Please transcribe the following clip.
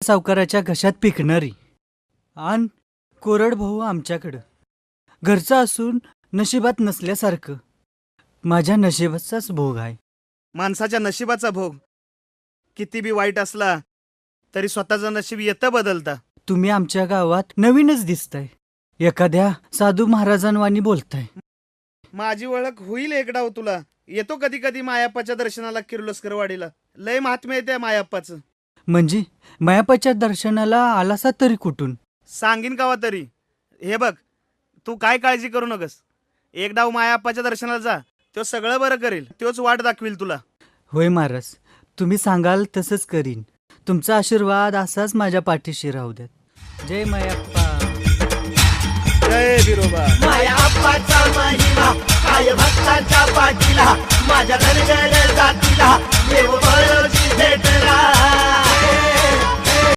सावकाराच्या घशात पिकणारी आण कोरड भाऊ आमच्याकडं. घरचं असून नशिबात नसल्यासारखं. माझ्या नशिबाचाच भोग आहे. माणसाच्या नशिबाचा भोग किती बी वाईट असला तरी स्वतःचं नशीब येतं बदलता. तुम्ही आमच्या गावात नवीनच दिसताय. एखाद्या साधू महाराजांवानी बोलताय. माझी ओळख होईल एक डाव तुला. येतो कधी कधी मायाप्पाच्या दर्शनाला किर्लोस्करवाडीला. लय महात्म्य आहे त्या मायाप्पाचं. म्हणजे मायापाच्या दर्शनाला आलासा तरी कुठून? सांगीन कावा तरी. हे बघ, तू काय काळजी करू नकस. एक डाव मायाप्पाच्या दर्शनाला जा, तो सगळं बरं करेल. तोच वाट दाखवील तुला. होय महाराज, तुम्ही सांगाल तसंच करीन. तुमचा आशीर्वाद असाच माझ्या पाठीशी राहू द्यात. जय मायाप्पा. जय बिरोबा. मायाप्पाचा महिमा काय भक्ताच्या पाठीला. माझ्या धनगर जातीला देव बळची भेटला.